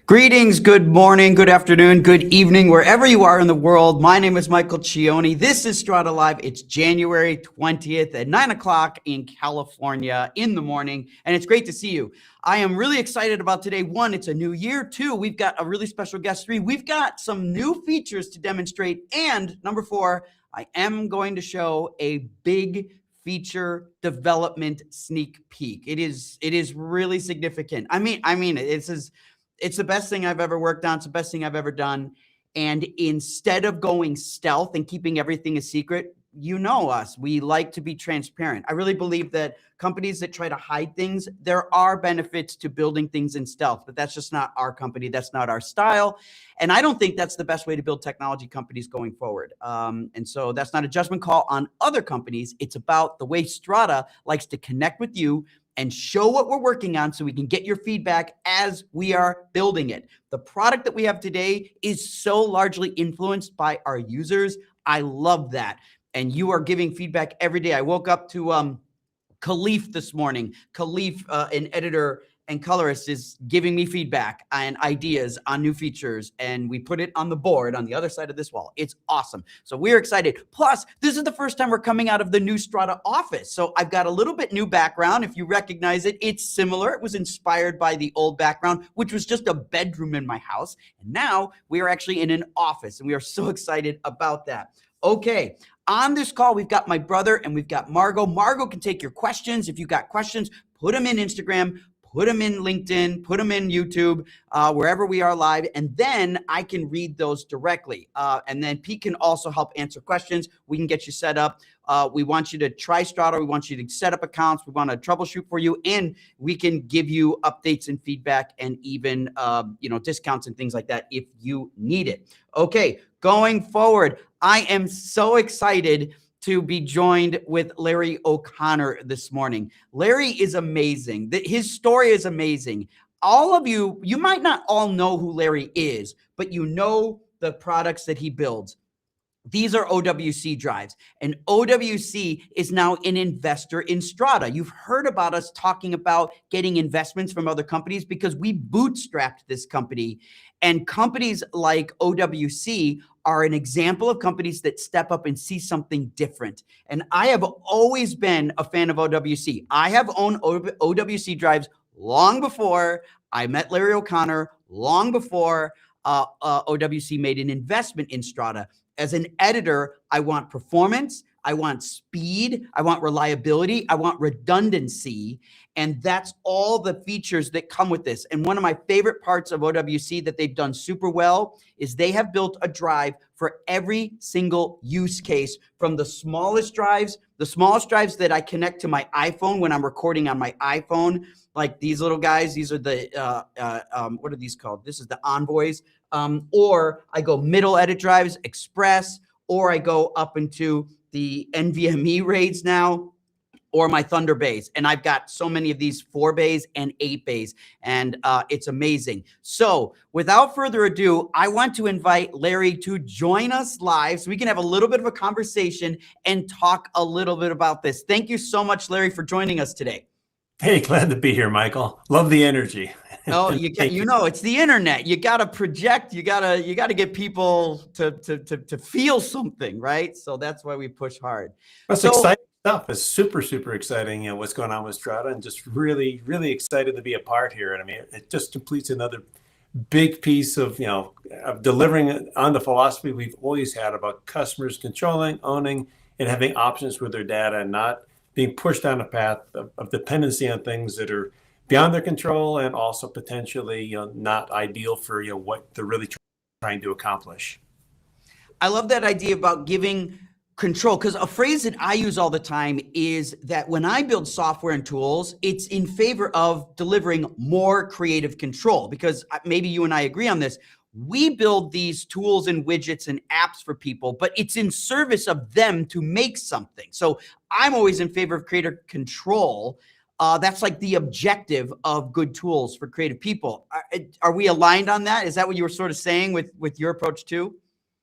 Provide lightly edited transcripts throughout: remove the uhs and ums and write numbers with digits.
Greetings, good morning, good afternoon, good evening, wherever you are in the world. My name is Michael Cioni. This is Strada Live. It's January 20th at 9 o'clock in California in the morning, and it's great to see you. I am really excited about today. One, it's a new year. Two, we've got a really special guest. Three, we've got some new features to demonstrate. And number four, I am going to show a big feature development sneak peek. It is really significant. I mean, it's the best thing I've ever worked on. It's the best thing I've ever done. And instead of going stealth and keeping everything a secret, you know us, we like to be transparent. I really believe that companies that try to hide things, there are benefits to building things in stealth, but that's just not our company. That's not our style. And I don't think that's the best way to build technology companies going forward. And so that's not a judgment call on other companies. It's about the way Strada likes to connect with you and show what we're working on so we can get your feedback as we are building it. The product that we have today is so largely influenced by our users. I love that. And you are giving feedback every day. I woke up to Khalif this morning. Khalif, an editor and colorist, is giving me feedback and ideas on new features, and we put it on the board on the other side of this wall. It's awesome. So we're excited. Plus, this is the first time we're coming out of the new Strada office. So I've got a little bit new background. If you recognize it, it's similar. It was inspired by the old background, which was just a bedroom in my house. And now we are actually in an office, and we are so excited about that. Okay. On this call, we've got my brother and we've got Margot. Margot can take your questions. If you've got questions, put them in Instagram, put them in LinkedIn, put them in YouTube, wherever we are live, and then I can read those directly. And then Pete can also help answer questions. We can get you set up. We want you to try Strada. We want you to set up accounts. We want to troubleshoot for you, and we can give you updates and feedback and even discounts and things like that if you need it. Okay, going forward, I am so excited to be joined with Larry O'Connor this morning. Larry is amazing. His story is amazing. All of you might not all know who Larry is, but you know the products that he builds. These are OWC drives, and OWC is now an investor in Strada. You've heard about us talking about getting investments from other companies because we bootstrapped this company, and companies like OWC are an example of companies that step up and see something different. And I have always been a fan of OWC. I have owned OWC drives long before I met Larry O'Connor, long before OWC made an investment in Strada. As an editor, I want performance, I want speed, I want reliability, I want redundancy, and that's all the features that come with this. And one of my favorite parts of OWC that they've done super well is they have built a drive for every single use case, from the smallest drives that I connect to my iPhone when I'm recording on my iPhone, like these little guys. These are the, what are these called? This is the Envoys. Or I go middle edit drives, Express, or I go up into the NVMe RAIDs now, or my Thunder bays. And I've got so many of these 4 bays and 8 bays, and it's amazing. So without further ado, I want to invite Larry to join us live so we can have a little bit of a conversation and talk a little bit about this. Thank you so much, Larry, for joining us today. Hey, glad to be here, Michael. Love the energy. Oh, it's the internet. You got to project. You got to get people to feel something, right? So that's why we push hard. That's exciting stuff. It's super, super exciting. What's going on with Strada, and just really, really excited to be a part here. And I mean, it just completes another big piece of of delivering on the philosophy we've always had about customers controlling, owning, and having options with their data, and not being pushed down a path of dependency on things that are beyond their control, and also potentially not ideal for what they're really trying to accomplish. I love that idea about giving control, because a phrase that I use all the time is that when I build software and tools, it's in favor of delivering more creative control, because maybe you and I agree on this. We build these tools and widgets and apps for people, but it's in service of them to make something. So I'm always in favor of creator control. That's like the objective of good tools for creative people. Are we aligned on that? Is that what you were sort of saying with your approach too?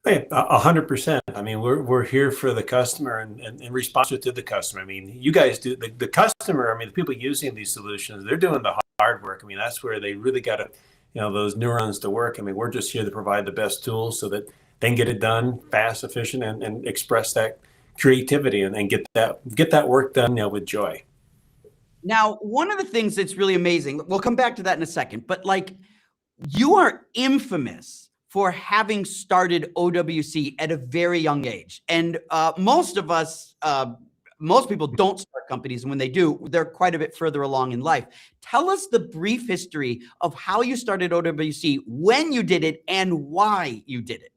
Hey, 100%. I mean, we're here for the customer and responsive to the customer. I mean, you guys do the customer. I mean, the people using these solutions, they're doing the hard work. I mean, that's where they really got to those neurons to work. I mean, we're just here to provide the best tools so that they can get it done fast, efficient, and express that creativity and get that work done, with joy. Now, one of the things that's really amazing, we'll come back to that in a second, but like you are infamous for having started OWC at a very young age. And most people don't start companies. And when they do, they're quite a bit further along in life. Tell us the brief history of how you started OWC, when you did it, and why you did it.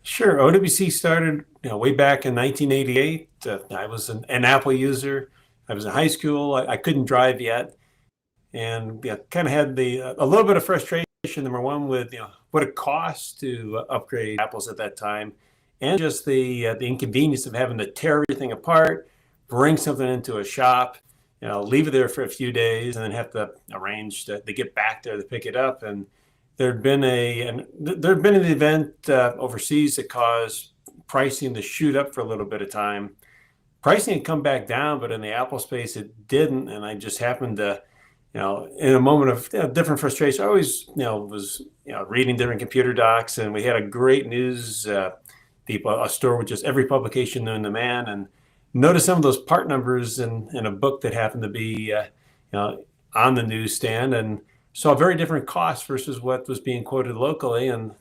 Sure. OWC started way back in 1988. I was an Apple user. I was in high school. I couldn't drive yet. And kind of had a little bit of frustration, number one, with what it costs to upgrade Apples at that time, and just the inconvenience of having to tear everything apart, bring something into a shop, leave it there for a few days, and then have to arrange to get back there to pick it up. And there'd been an event overseas that caused pricing to shoot up for a little bit of time. Pricing had come back down, but in the Apple space, it didn't. And I just happened to, in a moment of different frustration, I always, was, reading different computer docs, and we had a great news people, a store with just every publication known to man, and noticed some of those part numbers in a book that happened to be, on the newsstand, and saw a very different cost versus what was being quoted locally, and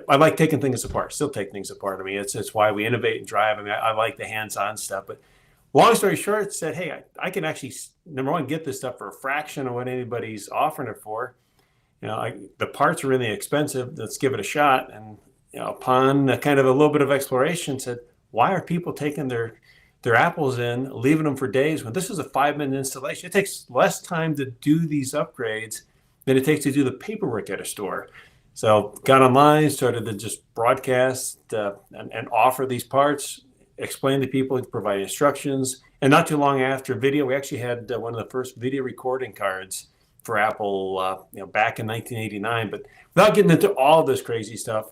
I like taking things apart, still take things apart. I mean, it's why we innovate and drive. I mean, I like the hands-on stuff, but long story short, said, hey, I can actually, number one, get this stuff for a fraction of what anybody's offering it for. The parts are really expensive. Let's give it a shot. And upon kind of a little bit of exploration, said, why are people taking their Apples in, leaving them for days when this is a 5-minute installation? It takes less time to do these upgrades than it takes to do the paperwork at a store. So got online, started to just broadcast and offer these parts, explain to people, provide instructions. And not too long after video, we actually had one of the first video recording cards for Apple, back in 1989. But without getting into all this crazy stuff,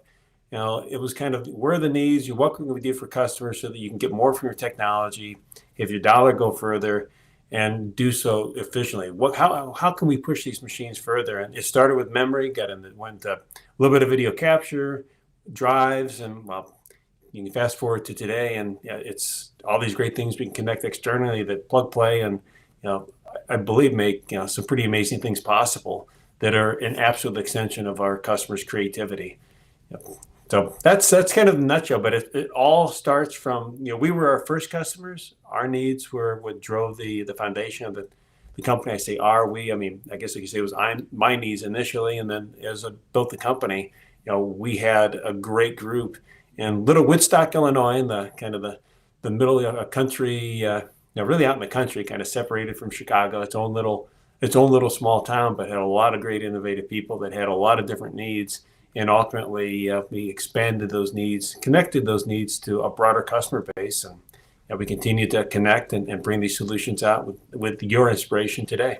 it was kind of, where are the needs? What can we do for customers so that you can get more from your technology, have your dollar go further, and do so efficiently? How can we push these machines further? And it started with memory, went a little bit of video capture, drives, and you can fast forward to today, and it's all these great things we can connect externally that plug play, and I believe make some pretty amazing things possible that are an absolute extension of our customers' creativity. So that's kind of the nutshell, but it all starts from, we were our first customers. Our needs were what drove the foundation of the company. I say we, I mean, I guess you could say it was my needs initially. And then as I built the company, we had a great group in little Woodstock, Illinois, in the middle of a country, really out in the country, kind of separated from Chicago, its own little small town, but had a lot of great innovative people that had a lot of different needs. And ultimately, we expanded those needs, connected those needs to a broader customer base, and we continue to connect and bring these solutions out with your inspiration today.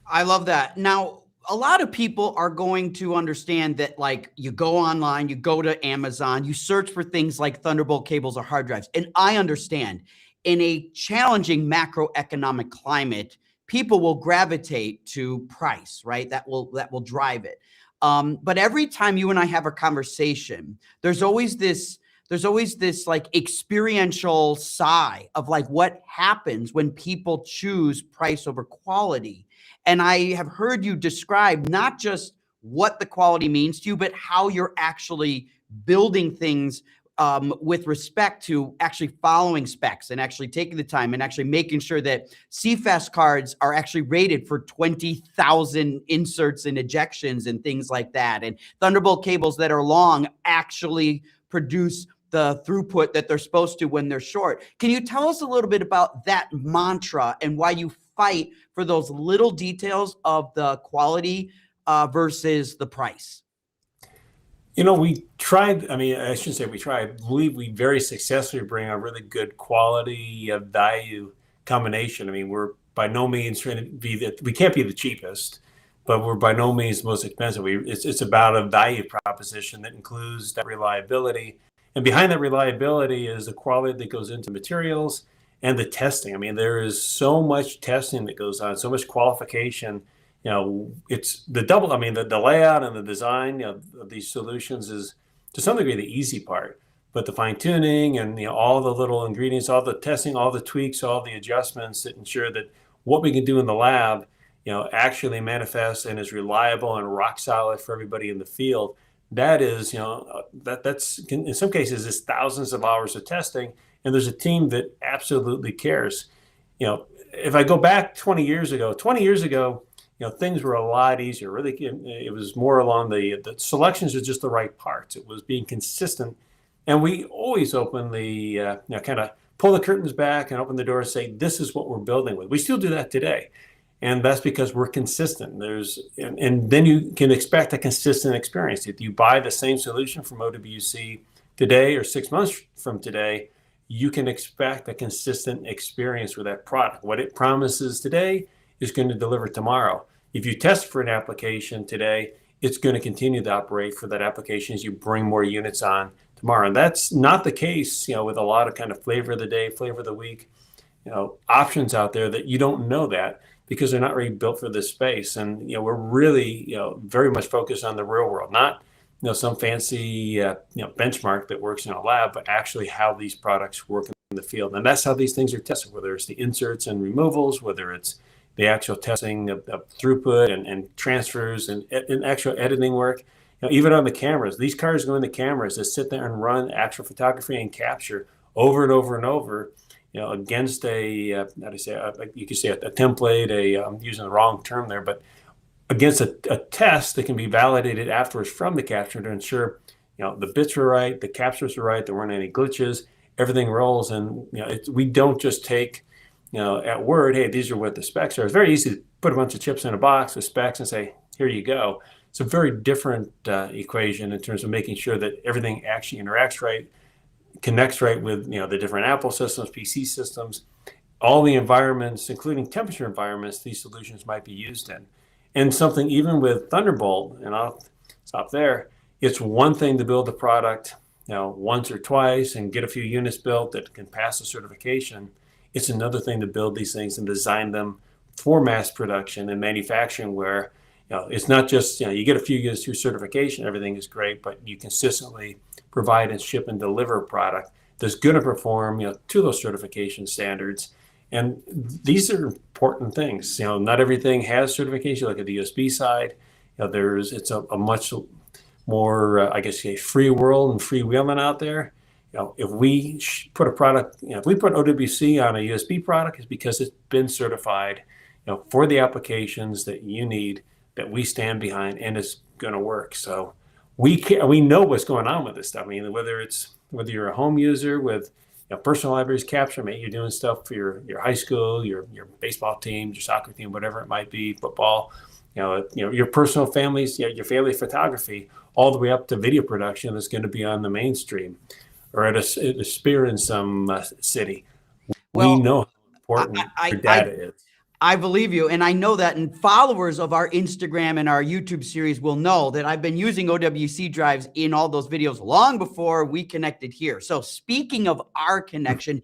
I love that. Now, a lot of people are going to understand that, like, you go online, you go to Amazon, you search for things like Thunderbolt cables or hard drives. And I understand, in a challenging macroeconomic climate, people will gravitate to price, right? That will drive it. But every time you and I have a conversation, there's always this like experiential sigh of like what happens when people choose price over quality. And I have heard you describe not just what the quality means to you, but how you're actually building things with respect to actually following specs and actually taking the time and actually making sure that CFast cards are actually rated for 20,000 inserts and ejections and things like that. And Thunderbolt cables that are long actually produce the throughput that they're supposed to when they're short. Can you tell us a little bit about that mantra and why you fight for those little details of the quality versus the price? We tried, I shouldn't say we tried, I believe we very successfully bring a really good quality value combination. We're by no means trying to be we can't be the cheapest, but we're by no means the most expensive. It's about a value proposition that includes that reliability. And behind that reliability is the quality that goes into materials and the testing. There is so much testing that goes on, so much qualification it's the double. I mean, the layout and the design, of these solutions is to some degree the easy part, but the fine tuning and all the little ingredients, all the testing, all the tweaks, all the adjustments that ensure that what we can do in the lab, actually manifests and is reliable and rock solid for everybody in the field. That is, that's in some cases is thousands of hours of testing, and there's a team that absolutely cares. If I go back 20 years ago, things were a lot easier. Really, it was more along the selections are just the right parts. It was being consistent, and we always open the kind of pull the curtains back and open the door and say, this is what we're building with. We still do that today, and that's because we're consistent. And then you can expect a consistent experience. If you buy the same solution from OWC today or 6 months from today, you can expect a consistent experience with that product. What it promises today is going to deliver tomorrow. If you test for an application today, it's going to continue to operate for that application as you bring more units on tomorrow. And that's not the case, with a lot of kind of flavor of the day, flavor of the week, options out there that you don't know that because they're not really built for this space. And, we're really, very much focused on the real world, not some fancy benchmark that works in a lab, but actually how these products work in the field. And that's how these things are tested, whether it's the inserts and removals, whether it's the actual testing of throughput and transfers and actual editing work. Even on the cameras, these cars go into cameras that sit there and run actual photography and capture over and over and over, against you could say a template, I'm using the wrong term there, but against a test that can be validated afterwards from the capture to ensure, the bits are right, the captures are right, there weren't any glitches, everything rolls. And, we don't just take, at word, hey, these are what the specs are. It's very easy to put a bunch of chips in a box with specs and say, here you go. It's a very different equation in terms of making sure that everything actually interacts right, connects right with, the different Apple systems, PC systems, all the environments, including temperature environments, these solutions might be used in. And something even with Thunderbolt, and I'll stop there, it's one thing to build a product, once or twice and get a few units built that can pass a certification. It's another thing to build these things and design them for mass production and manufacturing where, it's not just, you get a few units through certification, everything is great, but you consistently provide and ship and deliver a product that's going to perform, to those certification standards. And these are important things. Not everything has certification. Like at the USB side, it's a much more, free world and freewheeling out there. If we put a product, if we put OWC on a USB product, it's because it's been certified, for the applications that you need, that we stand behind, and it's going to work. So we know what's going on with this stuff. I mean, whether you're a home user with personal libraries capture, maybe you're doing stuff for your high school, your baseball team, your soccer team, whatever it might be, football, your personal families, your family photography, all the way up to video production that's going to be on the mainstream or at a sphere in some city. Well, we know how important your data is. I believe you. And I know that, and followers of our Instagram and our YouTube series will know that I've been using OWC drives in all those videos long before we connected here. So speaking of our connection,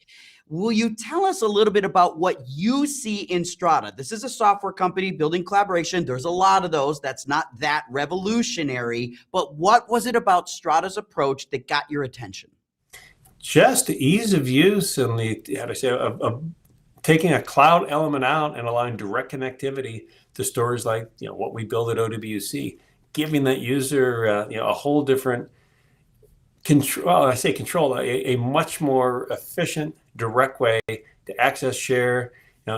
will you tell us a little bit about what you see in Strada? This is a software company building collaboration. There's a lot of those. That's not that revolutionary. But what was it about Strada's approach that got your attention? Just the ease of use and of taking a cloud element out and allowing direct connectivity to stores like what we build at OWC, giving that user a whole different control. Well, I say control, a much more efficient, direct way to access, share,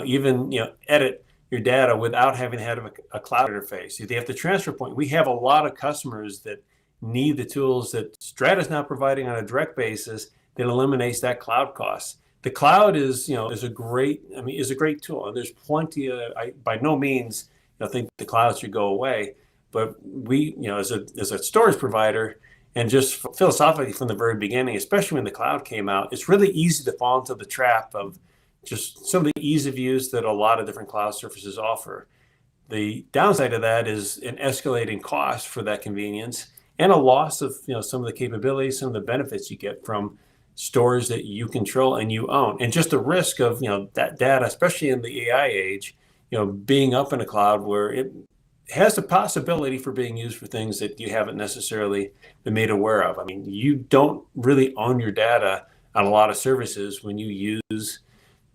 even edit your data without having to have a cloud interface. If they have the transfer point, we have a lot of customers that need the tools that Strada's now providing on a direct basis that eliminates that cloud cost. The cloud is a great tool, and there's plenty of. I by no means think the cloud should go away, but we as a storage provider, and just philosophically from the very beginning, especially when the cloud came out, it's really easy to fall into the trap of just some of the ease of use that a lot of different cloud services offer. The downside of that is an escalating cost for that convenience and a loss of some of the capabilities, some of the benefits you get from stores that you control and you own, and just the risk of that data, especially in the AI age, being up in a cloud where it has the possibility for being used for things that you haven't necessarily been made aware of. I mean, you don't really own your data on a lot of services when you use,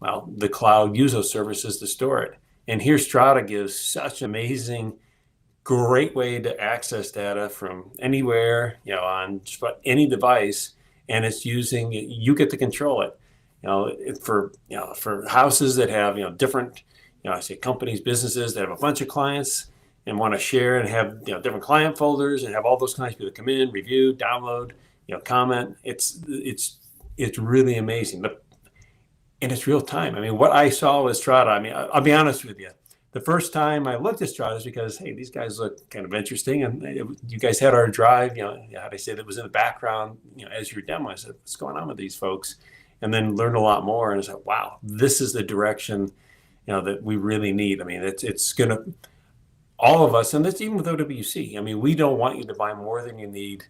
well, the cloud, use those services to store it. And here Strada gives such an amazing, great way to access data from anywhere, on just about any device, and it's you get to control it. For houses that have, different, I say companies, businesses that have a bunch of clients and want to share and have, different client folders and have all those clients people come in, review, download, comment. It's really amazing. And it's real time. I mean, what I saw with Strada, I mean, I'll be honest with you. The first time I looked at Strada is because, hey, these guys look kind of interesting. And you guys had our drive, how they say that was in the background, as your demo. I said, what's going on with these folks? And then learned a lot more. And I said, wow, this is the direction, that we really need. I mean, it's going to, all of us, and that's even with OWC. I mean, we don't want you to buy more than you need,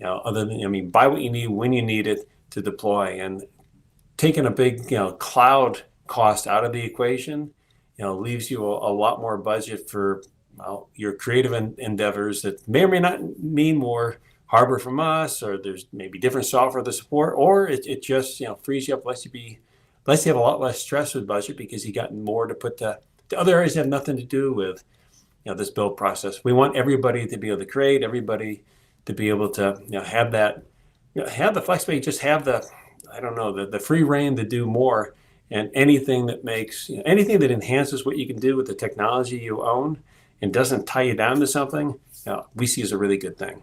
other than, buy what you need when you need it to deploy. And taking a big, cloud cost out of the equation, leaves you a lot more budget for your creative endeavors that may or may not mean more hardware from us, or there's maybe different software to support, or it just frees you up, lets you have a lot less stress with budget because you got more to put to other areas that have nothing to do with this build process. We want everybody to be able to create, everybody to be able to have that, have the flexibility, just have the the free reign to do more. And anything that makes, anything that enhances what you can do with the technology you own and doesn't tie you down to something, we see as a really good thing.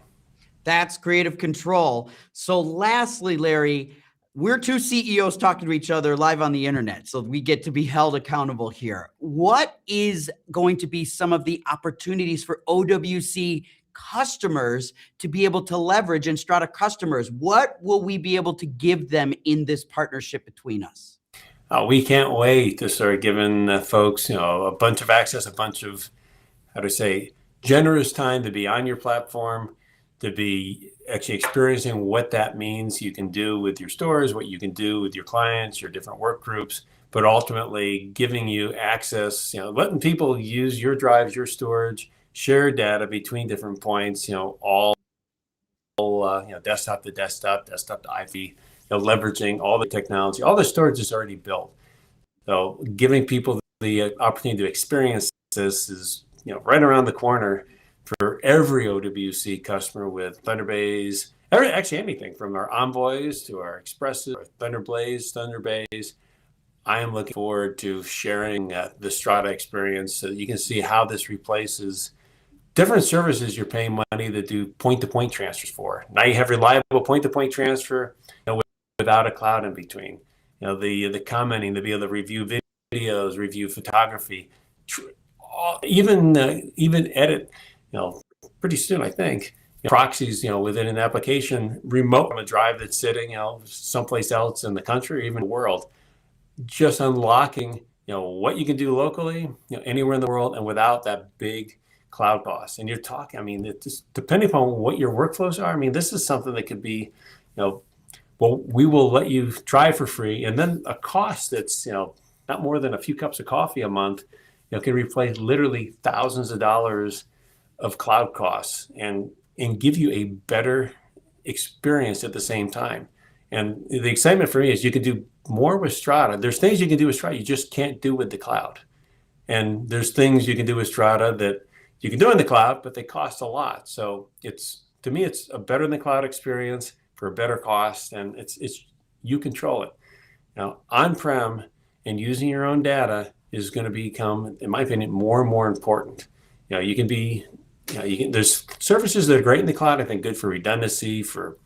That's creative control. So lastly, Larry, we're two CEOs talking to each other live on the internet, so we get to be held accountable here. What is going to be some of the opportunities for OWC customers to be able to leverage, and Strada customers? What will we be able to give them in this partnership between us? We can't wait to start giving folks, a bunch of access, a bunch of, generous time to be on your platform, to be actually experiencing what that means you can do with your stores, what you can do with your clients, your different work groups, but ultimately giving you access, letting people use your drives, your storage, share data between different points, all desktop to desktop, desktop to IV. Leveraging all the technology, all the storage is already built. So giving people the opportunity to experience this is, right around the corner for every OWC customer with Thunderbays, actually anything from our Envoys to our Expresses, our Thunderblaze, Thunderbays. I am looking forward to sharing the Strada experience so that you can see how this replaces different services you're paying money to do point-to-point transfers for. Now you have reliable point-to-point transfer, without a cloud in between. The commenting, to be able to review videos, review photography, even edit, pretty soon, I think, proxies, within an application remote from a drive that's sitting, someplace else in the country, or even the world, just unlocking, what you can do locally, anywhere in the world, and without that big cloud cost. And you're talking, I mean, it just, depending upon what your workflows are, I mean, this is something that could be, well, we will let you try for free, and then a cost that's not more than a few cups of coffee a month, can replace literally thousands of dollars of cloud costs and give you a better experience at the same time. And the excitement for me is you can do more with Strada. There's things you can do with Strada you just can't do with the cloud, and there's things you can do with Strada that you can do in the cloud, but they cost a lot. So to me, it's a better than the cloud experience for a better cost, and it's you control it. Now, on-prem and using your own data is going to become, in my opinion, more and more important. You can be, there's services that are great in the cloud. I think good for redundancy, for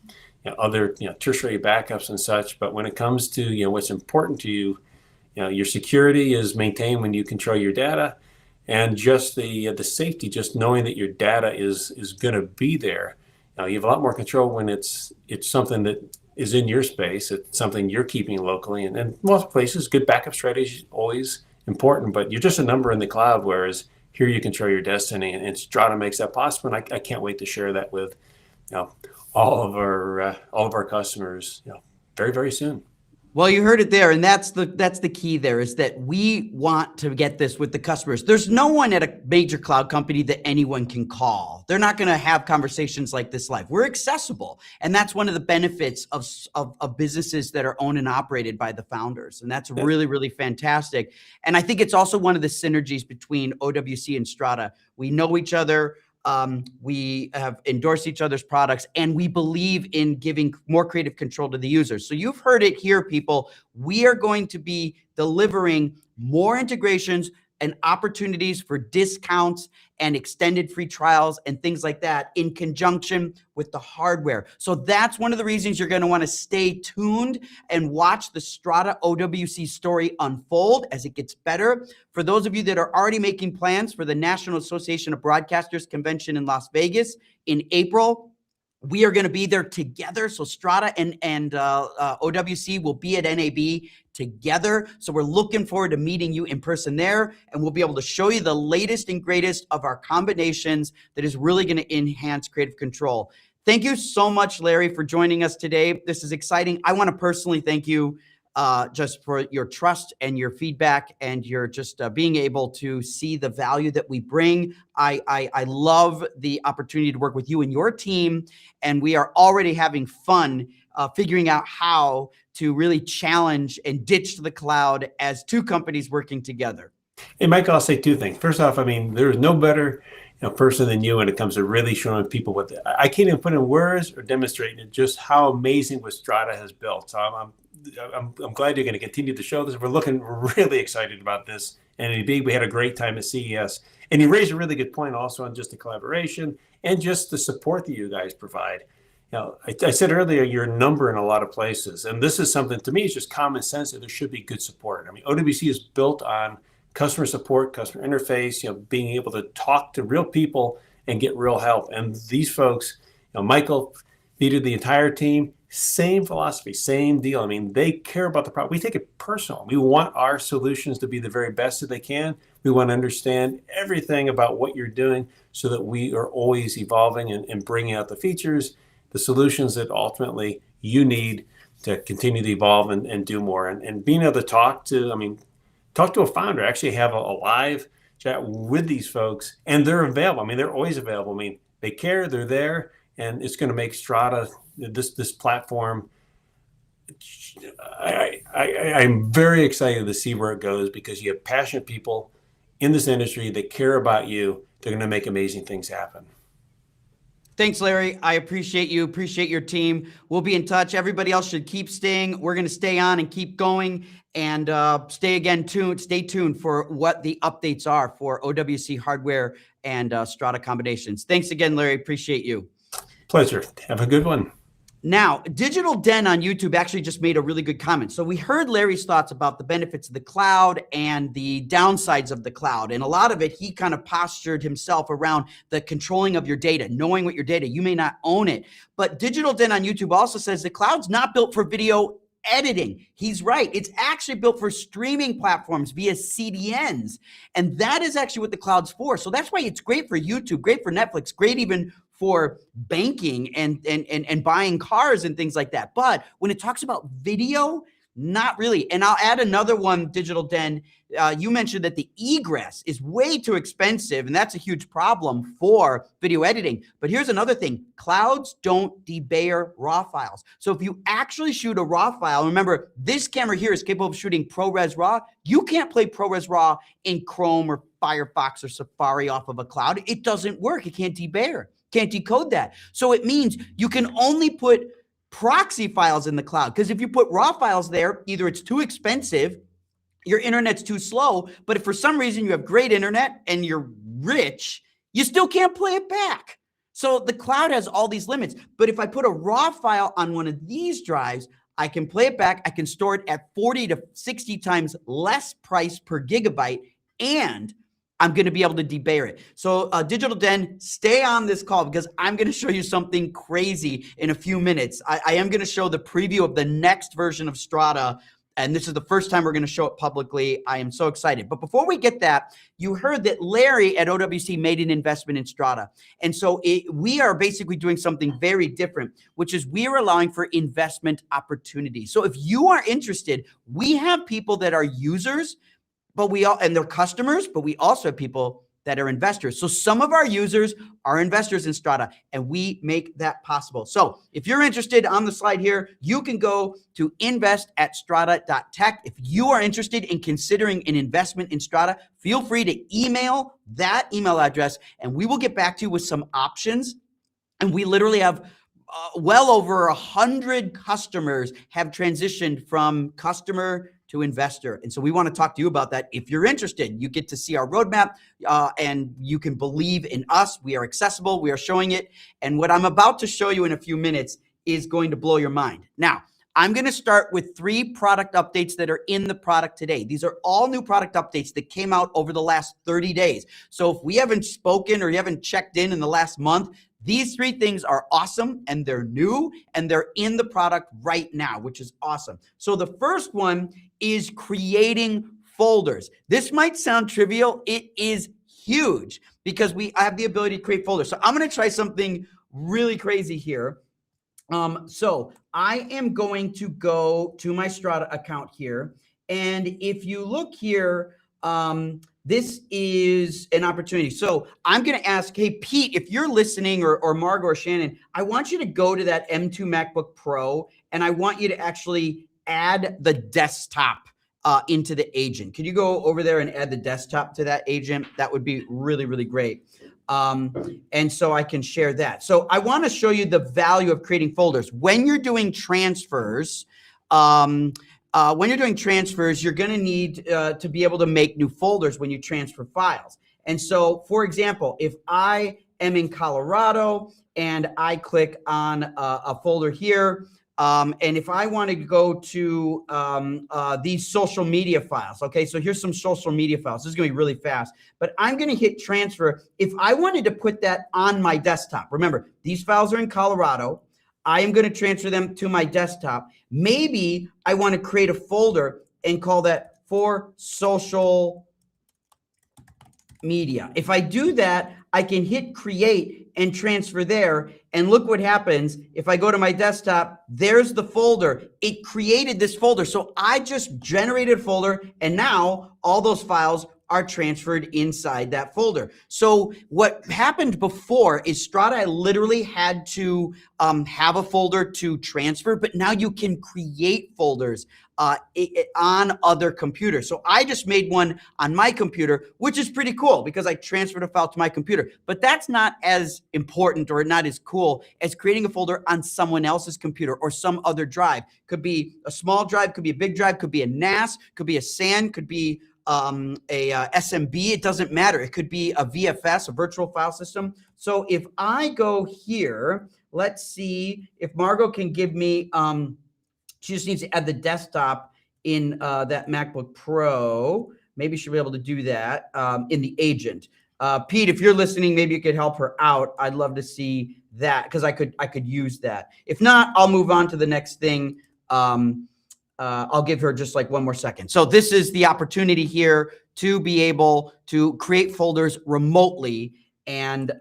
other tertiary backups and such. But when it comes to what's important to you, your security is maintained when you control your data, and just the safety, just knowing that your data is going to be there. You have a lot more control when it's something that is in your space. It's something you're keeping locally, and in most places, good backup strategy is always important. But you're just a number in the cloud, whereas here you control your destiny, and Strada makes that possible. And I can't wait to share that with all of our customers very, very soon. Well, you heard it there, and that's the key there, is that we want to get this with the customers. There's no one at a major cloud company that anyone can call. They're not going to have conversations like this live. We're accessible, and that's one of the benefits of businesses that are owned and operated by the founders, and that's really, really fantastic. And I think it's also one of the synergies between OWC and Strada. We know each other. We have endorsed each other's products, and we believe in giving more creative control to the users. So you've heard it here, people. We are going to be delivering more integrations and opportunities for discounts and extended free trials and things like that in conjunction with the hardware. So that's one of the reasons you're going to want to stay tuned and watch the Strada OWC story unfold as it gets better. For those of you that are already making plans for the National Association of Broadcasters Convention in Las Vegas in April, we are going to be there together. So Strada and OWC will be at NAB together. So we're looking forward to meeting you in person there, and we'll be able to show you the latest and greatest of our combinations that is really going to enhance creative control. Thank you so much, Larry, for joining us today. This is exciting. I want to personally thank you just for your trust and your feedback, and your just being able to see the value that we bring. I love the opportunity to work with you and your team, and we are already having fun figuring out how to really challenge and ditch the cloud as two companies working together. Hey, Michael, I'll say two things. First off, I mean, there's no better person than you when it comes to really showing people what I can't even put in words or demonstrating just how amazing what Strada has built. So I'm glad you're going to continue to show this. We're looking really excited about this. And indeed, we had a great time at CES. And you raised a really good point also on just the collaboration and just the support that you guys provide. I said earlier, you're a number in a lot of places. And this is something, to me, it's just common sense that there should be good support. I mean, OWC is built on customer support, customer interface, being able to talk to real people and get real help. And these folks, Michael needed the entire team, same philosophy, same deal. I mean, they care about the problem. We take it personal. We want our solutions to be the very best that they can. We want to understand everything about what you're doing so that we are always evolving and bringing out the features, the solutions that ultimately you need to continue to evolve and do more. And being able to talk to a founder, actually have a live chat with these folks, and they're available. I mean, they're always available. I mean, they care, they're there, and it's going to make Strada, this platform, I'm very excited to see where it goes, because you have passionate people in this industry that care about you. They're going to make amazing things happen. Thanks, Larry. I appreciate you. Appreciate your team. We'll be in touch. Everybody else should keep staying. We're going to stay on and keep going, and stay tuned for what the updates are for OWC hardware and Strada combinations. Thanks again, Larry. Appreciate you. Pleasure. Have a good one. Now, Digital Den on YouTube actually just made a really good comment. So we heard Larry's thoughts about the benefits of the cloud and the downsides of the cloud. And a lot of it, he kind of postured himself around the controlling of your data, knowing what your data, you may not own it. But Digital Den on YouTube also says the cloud's not built for video editing. He's right. It's actually built for streaming platforms via CDNs. And that is actually what the cloud's for. So that's why it's great for YouTube, great for Netflix, great even for banking and buying cars and things like that. But when it talks about video, not really. And I'll add another one, Digital Den. You mentioned that the egress is way too expensive, and that's a huge problem for video editing. But here's another thing. Clouds don't debayer RAW files. So if you actually shoot a RAW file, remember, this camera here is capable of shooting ProRes RAW. You can't play ProRes RAW in Chrome or Firefox or Safari off of a cloud. It doesn't work. It can't debayer. Can't decode that. So it means you can only put proxy files in the cloud, because if you put raw files there, either it's too expensive, your internet's too slow, but if for some reason you have great internet and you're rich, you still can't play it back. So the cloud has all these limits. But if I put a raw file on one of these drives, I can play it back. I can store it at 40 to 60 times less price per gigabyte, and I'm going to be able to debayer it. So Digital Den, stay on this call, because I'm going to show you something crazy in a few minutes. I am going to show the preview of the next version of Strada And this is the first time we're going to show it publicly. I am so excited. But before we get that, you heard that Larry at OWC made an investment in Strada. And so we are basically doing something very different, which is we are allowing for investment opportunities. So if you are interested, we have people that are users, and they're customers, but we also have people that are investors. So some of our users are investors in Strada, and we make that possible. So if you're interested, on the slide here, you can go to invest@strada.tech. If you are interested in considering an investment in Strada, feel free to email that email address, and we will get back to you with some options. And we literally have well over 100 customers have transitioned from customer to investor. And so we want to talk to you about that. If you're interested, you get to see our roadmap and you can believe in us. We are accessible. We are showing it. And what I'm about to show you in a few minutes is going to blow your mind. Now, I'm going to start with 3 product updates that are in the product today. These are all new product updates that came out over the last 30 days. So if we haven't spoken or you haven't checked in the last month, these 3 things are awesome, and they're new, and they're in the product right now, which is awesome. So the first one is creating folders. This might sound trivial. It is huge because I have the ability to create folders. So I'm going to try something really crazy here. So I am going to go to my Strada account here. And if you look here, this is an opportunity. So I'm going to ask, hey, Pete, if you're listening, or Margo or Shannon, I want you to go to that M2 MacBook Pro, and I want you to actually add the desktop into the agent. Could you go over there and add the desktop to that agent? That would be really, really great. And so I can share that. So I want to show you the value of creating folders. When you're doing transfers, you're going to need to be able to make new folders when you transfer files. And so, for example, if I am in Colorado and I click on a folder here, and if I want to go to these social media files, okay, so here's some social media files. This is going to be really fast, but I'm going to hit transfer. If I wanted to put that on my desktop, remember, these files are in Colorado. I am going to transfer them to my desktop. Maybe I want to create a folder and call that for social media. If I do that, I can hit create and transfer there. And look what happens. If I go to my desktop, there's the folder. It created this folder. So I just generated a folder, and now all those files are transferred inside that folder. So what happened before is Strada literally had to have a folder to transfer, but now you can create folders on other computers. So I just made one on my computer, which is pretty cool because I transferred a file to my computer, but that's not as important or not as cool as creating a folder on someone else's computer or some other drive. Could be a small drive, could be a big drive, could be a NAS, could be a SAN, could be a SMB. It doesn't matter. It could be a VFS, a virtual file system. So if I go here, let's see if Margo can give me, she just needs to add the desktop in that MacBook Pro. Maybe she'll be able to do that in the agent. Pete, if you're listening, maybe you could help her out. I'd love to see that because I could use that. If not, I'll move on to the next thing. I'll give her just like one more second. So this is the opportunity here to be able to create folders remotely. And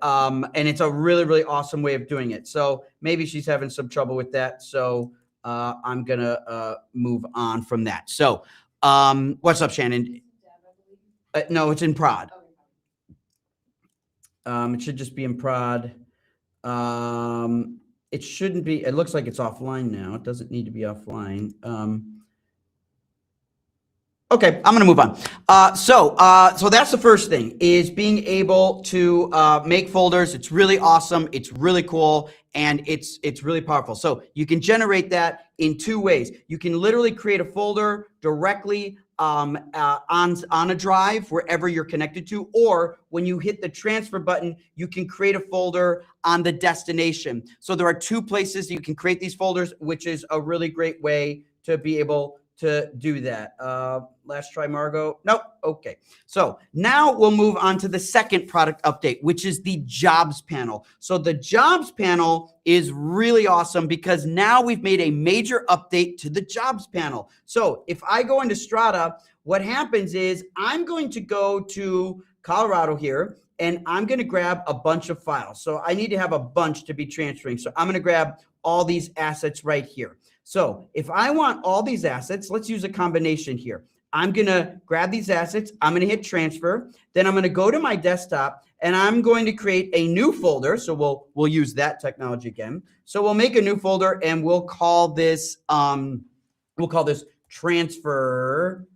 it's a really, really awesome way of doing it. So maybe she's having some trouble with that. So I'm going to move on from that. So what's up, Shannon? No, it's in prod. It should just be in prod. It shouldn't be. It looks like it's offline now. It doesn't need to be offline. Okay, I'm going to move on. So that's the first thing, is being able to make folders. It's really awesome. It's really cool, and it's really powerful. So you can generate that in 2 ways. You can literally create a folder directly on a drive wherever you're connected to, or when you hit the transfer button, you can create a folder on the destination. So there are 2 places you can create these folders, which is a really great way to be able to do that. Last try, Margot. Nope. Okay. So now we'll move on to the second product update, which is the jobs panel. So the jobs panel is really awesome because now we've made a major update to the jobs panel. So if I go into Strada, what happens is I'm going to go to Colorado here, and I'm going to grab a bunch of files. So I need to have a bunch to be transferring. So I'm going to grab all these assets right here. So if I want all these assets, let's use a combination here. I'm going to grab these assets. I'm going to hit transfer. Then I'm going to go to my desktop and I'm going to create a new folder. So we'll use that technology again. So we'll make a new folder and we'll call this transfer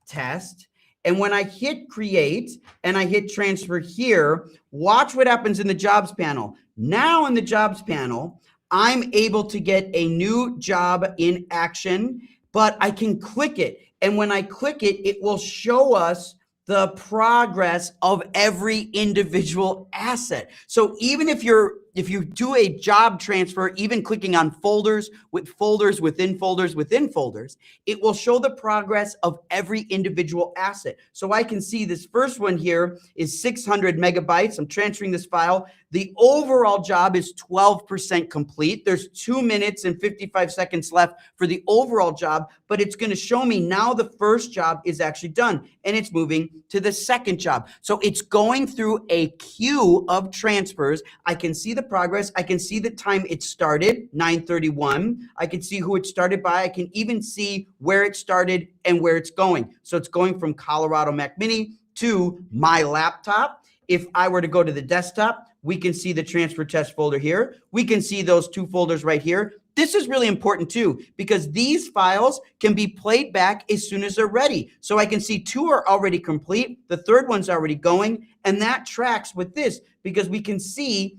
test. And when I hit create and I hit transfer here, watch what happens in the jobs panel. Now in the jobs panel, I'm able to get a new job in action, but I can click it. And when I click it, it will show us the progress of every individual asset. So even if you do a job transfer, even clicking on folders with folders within folders within folders, it will show the progress of every individual asset. So I can see this first one here is 600 megabytes. I'm transferring this file. The overall job is 12% complete. There's 2 minutes and 55 seconds left for the overall job, but it's going to show me now the first job is actually done and it's moving to the second job. So it's going through a queue of transfers. I can see the progress. I can see the time it started, 9:31. I can see who it started by. I can even see where it started and where it's going. So it's going from Colorado Mac Mini to my laptop. If I were to go to the desktop, we can see the transfer test folder here. We can see those two folders right here. This is really important too, because these files can be played back as soon as they're ready. So I can see 2 are already complete. The third one's already going. And that tracks with this because we can see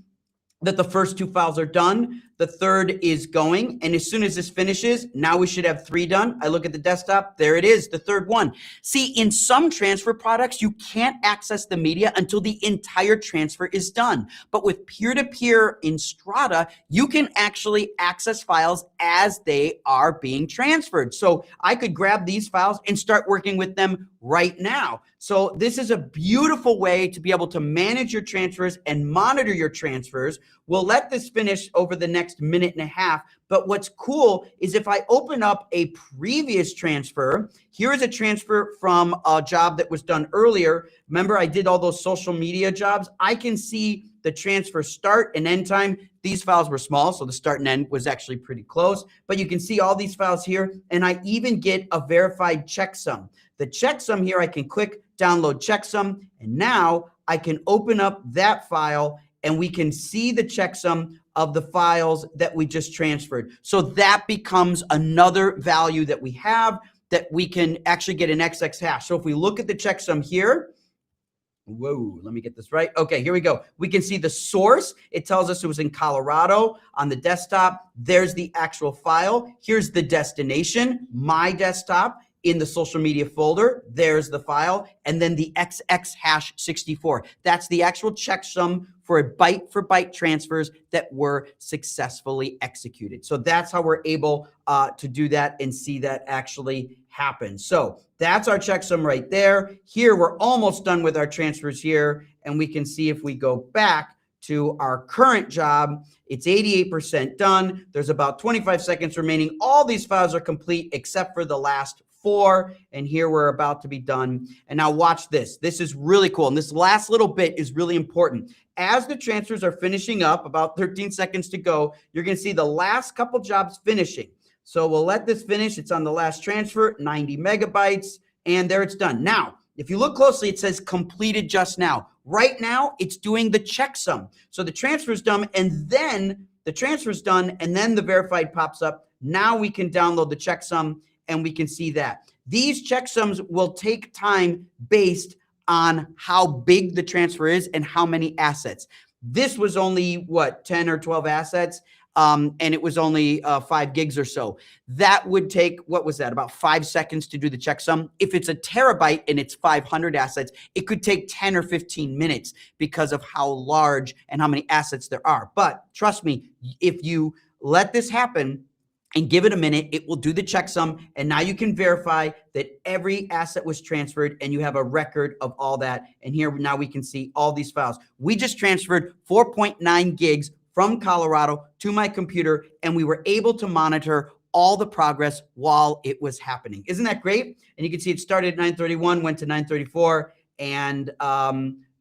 that the first 2 files are done. The third is going. And as soon as this finishes, now we should have 3 done. I look at the desktop. There it is, the third one. See, in some transfer products, you can't access the media until the entire transfer is done. But with peer-to-peer in Strada, you can actually access files as they are being transferred. So I could grab these files and start working with them right now. So this is a beautiful way to be able to manage your transfers and monitor your transfers. We'll let this finish over the next minute and a half. But what's cool is if I open up a previous transfer, here is a transfer from a job that was done earlier. Remember, I did all those social media jobs. I can see the transfer start and end time. These files were small, so the start and end was actually pretty close. But you can see all these files here, and I even get a verified checksum. The checksum here, I can click download checksum, and now I can open up that file and we can see the checksum of the files that we just transferred. So that becomes another value that we have that we can actually get an XX hash. So if we look at the checksum here, whoa, let me get this right. Okay, here we go. We can see the source. It tells us it was in Colorado on the desktop. There's the actual file. Here's the destination, my desktop. In the social media folder, there's the file, and then the XX hash 64. That's the actual checksum for byte-for-byte transfers that were successfully executed. So that's how we're able to do that and see that actually happen. So that's our checksum right there. Here, we're almost done with our transfers here, and we can see if we go back to our current job, it's 88% done. There's about 25 seconds remaining. All these files are complete except for the last 4, and here we're about to be done. And now watch this. This is really cool, and this last little bit is really important. As the transfers are finishing up, about 13 seconds to go, you're going to see the last couple jobs finishing. So we'll let this finish. It's on the last transfer, 90 megabytes, and there it's done. Now, if you look closely, it says completed just now. Right now, it's doing the checksum. So the transfer is done, and then the transfer is done, and then the verified pops up. Now we can download the checksum, and we can see that. These checksums will take time based on how big the transfer is and how many assets. This was only, what, 10 or 12 assets, and it was only 5 gigs or so. That would take, what was that, about 5 seconds to do the checksum. If it's a terabyte and it's 500 assets, it could take 10 or 15 minutes because of how large and how many assets there are. But trust me, if you let this happen, and give it a minute. It will do the checksum, and now you can verify that every asset was transferred and you have a record of all that. And here now we can see all these files. We just transferred 4.9 gigs from Colorado to my computer, and we were able to monitor all the progress while it was happening. Isn't that great? And you can see it started at 9:31, went to 9:34, and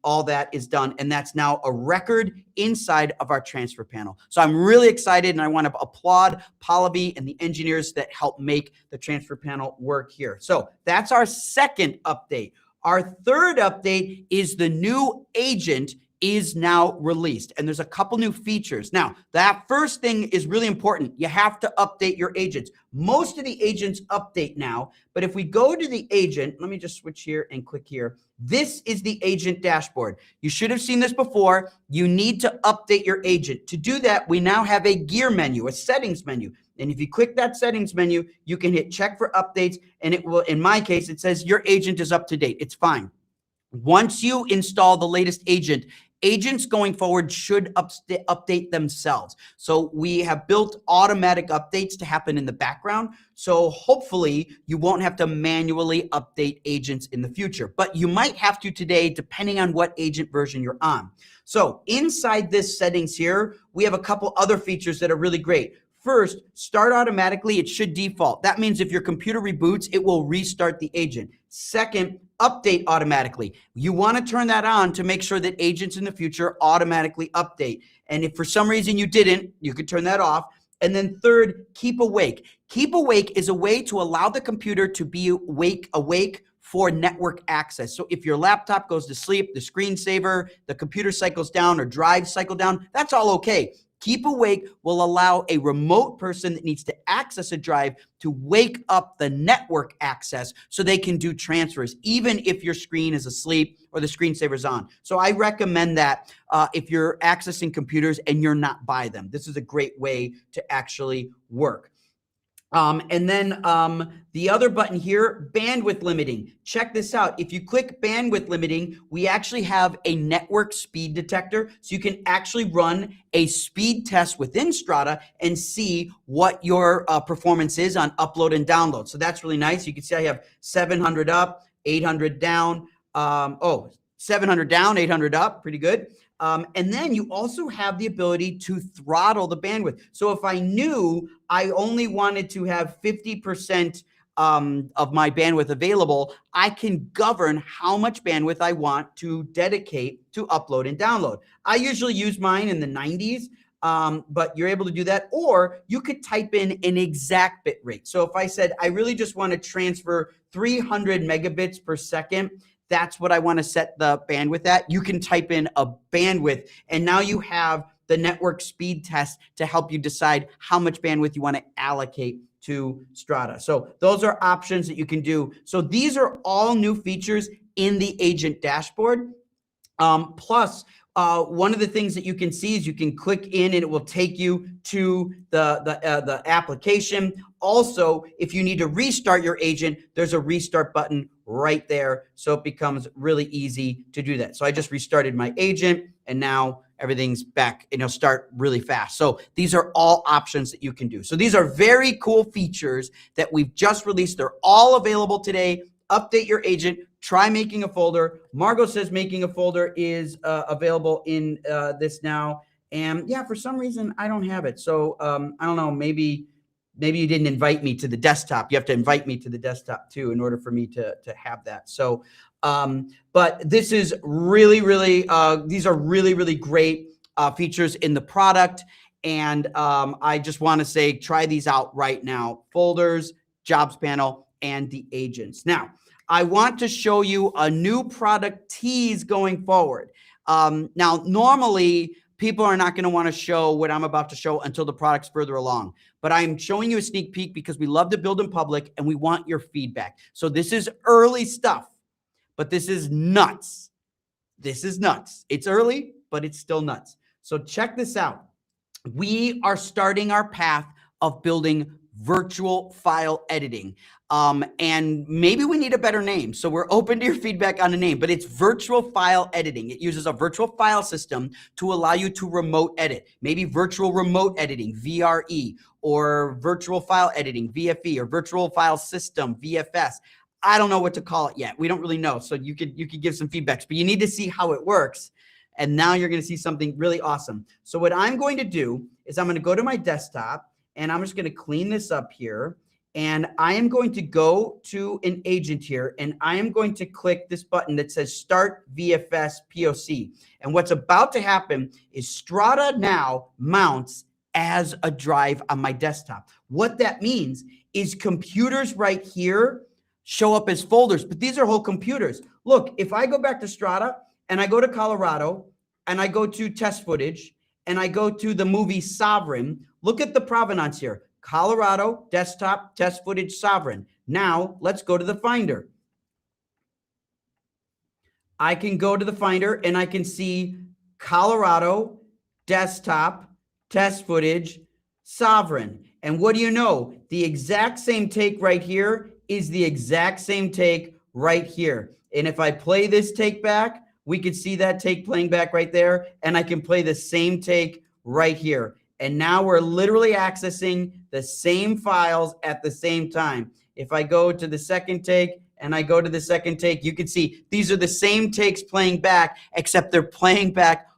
all that is done. And that's now a record inside of our transfer panel. So I'm really excited, and I want to applaud Pallavi and the engineers that help make the transfer panel work here. So that's our second update. Our third update is the new agent is now released, and there's a couple new features. Now, that first thing is really important. You have to update your agents. Most of the agents update now, but if we go to the agent, let me just switch here and click here. This is the agent dashboard. You should have seen this before. You need to update your agent. To do that, we now have a gear menu, a settings menu. And if you click that settings menu, you can hit check for updates, and it will, in my case, it says your agent is up to date. It's fine. Once you install the latest agent, agents going forward should update themselves. So we have built automatic updates to happen in the background. So hopefully you won't have to manually update agents in the future, but you might have to today, depending on what agent version you're on. So inside this settings here, we have a couple other features that are really great. First, start automatically. It should default. That means if your computer reboots, it will restart the agent. Second, update automatically. You want to turn that on to make sure that agents in the future automatically update. And if for some reason you didn't, you could turn that off. And then third, keep awake. Keep awake is a way to allow the computer to be awake for network access. So if your laptop goes to sleep, the screensaver, the computer cycles down, or drives cycle down, that's all okay. Keep awake will allow a remote person that needs to access a drive to wake up the network access so they can do transfers, even if your screen is asleep or the screensaver's on. So I recommend that if you're accessing computers and you're not by them. This is a great way to actually work. And then the other button here, bandwidth limiting. Check this out. If you click bandwidth limiting, we actually have a network speed detector. So you can actually run a speed test within Strada and see what your performance is on upload and download. So that's really nice. You can see I have 700 up, 800 down. 700 down, 800 up, pretty good. And then you also have the ability to throttle the bandwidth. So if I knew I only wanted to have 50% of my bandwidth available, I can govern how much bandwidth I want to dedicate to upload and download. I usually use mine in the 90s, but you're able to do that, or you could type in an exact bit rate. So if I said, I really just want to transfer 300 megabits per second, that's what I want to set the bandwidth at. You can type in a bandwidth, and now you have the network speed test to help you decide how much bandwidth you want to allocate to Strada. So those are options that you can do. So these are all new features in the agent dashboard. Plus, one of the things that you can see is you can click in and it will take you to the application. Also, if you need to restart your agent, there's a restart button right there. So it becomes really easy to do that. So I just restarted my agent and now everything's back and it'll start really fast. So these are all options that you can do. So these are very cool features that we've just released. They're all available today. Update your agent. Try making a folder. Margot says making a folder is available in this now. And yeah, for some reason, I don't have it. So I don't know, maybe you didn't invite me to the desktop. You have to invite me to the desktop too in order for me to have that. So, but this is really, these are really great features in the product. And I just want to say, try these out right now. Folders, jobs panel, and the agents. Now, I want to show you a new product tease going forward. Now, normally, people are not going to want to show what I'm about to show until the product's further along. But I'm showing you a sneak peek because we love to build in public and we want your feedback. So this is early stuff, but this is nuts. This is nuts. It's early, but it's still nuts. So check this out. We are starting our path of building virtual file editing. And maybe we need a better name. So we're open to your feedback on the name, but it's virtual file editing. It uses a virtual file system to allow you to remote edit, maybe virtual remote editing, VRE, or virtual file editing, VFE, or virtual file system, VFS. I don't know what to call it yet. We don't really know. So you could give some feedbacks, but you need to see how it works. And now you're going to see something really awesome. So what I'm going to do is I'm going to go to my desktop and I'm just going to clean this up here. And I am going to go to an agent here and I am going to click this button that says Start VFS POC. And what's about to happen is Strada now mounts as a drive on my desktop. What that means is computers right here show up as folders, but these are whole computers. Look, if I go back to Strada and I go to Colorado and I go to test footage and I go to the movie Sovereign, look at the provenance here. Colorado, desktop, test footage, Sovereign. Now let's go to the Finder. I can go to the Finder and I can see Colorado, desktop, test footage, Sovereign. And what do you know? The exact same take right here is the exact same take right here. And if I play this take back, we could see that take playing back right there. And I can play the same take right here. And now we're literally accessing the same files at the same time. If I go to the second take and I go to the second take, you can see these are the same takes playing back, except they're playing back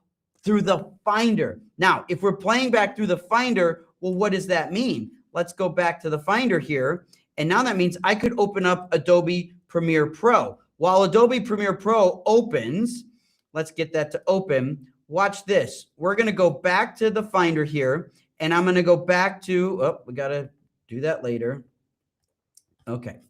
through the Finder. Now, if we're playing back through the Finder, well, what does that mean? Let's go back to the Finder here. And now that means I could open up Adobe Premiere Pro. While Adobe Premiere Pro opens, let's get that to open. Watch this. We're going to go back to the Finder here, and I'm going to go back to, oh, we got to do that later. Okay.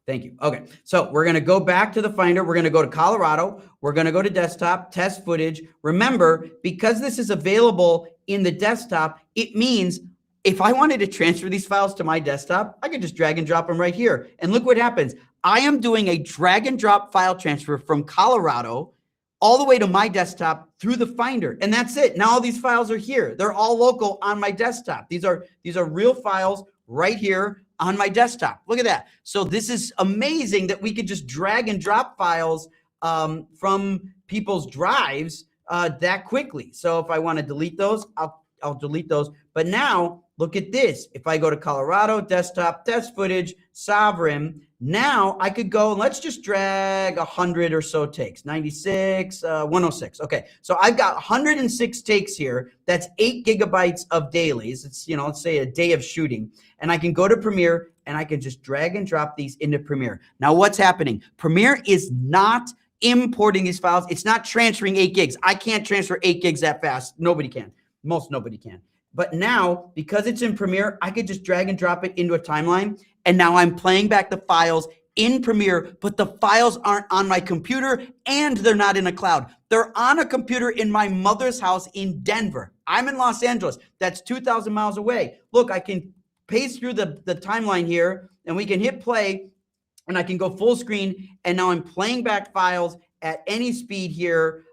Thank you. Okay. So we're going to go back to the Finder. We're going to go to Colorado. We're going to go to desktop, test footage. Remember, because this is available in the desktop, it means if I wanted to transfer these files to my desktop, I could just drag and drop them right here. And look what happens. I am doing a drag and drop file transfer from Colorado all the way to my desktop through the Finder. And that's it. Now all these files are here. They're all local on my desktop. These are real files right here on my desktop. Look at that. So this is amazing that we could just drag and drop files from people's drives that quickly. So if I want to delete those, I'll delete those. But now look at this. If I go to Colorado, desktop, test footage, Sovereign, now I could go and let's just drag 100 or so takes, 96, 106. Okay, so I've got 106 takes here. That's 8 gigabytes of dailies. It's, let's say a day of shooting. And I can go to Premiere and I can just drag and drop these into Premiere. Now what's happening? Premiere is not importing these files. It's not transferring 8 gigs. I can't transfer 8 gigs that fast. Nobody can. Most nobody can. But now, because it's in Premiere, I could just drag and drop it into a timeline. And now I'm playing back the files in Premiere, but the files aren't on my computer and they're not in a cloud. They're on a computer in my mother's house in Denver. I'm in Los Angeles. That's 2,000 miles away. Look, I can paste through the timeline here and we can hit play and I can go full screen. And now I'm playing back files at any speed here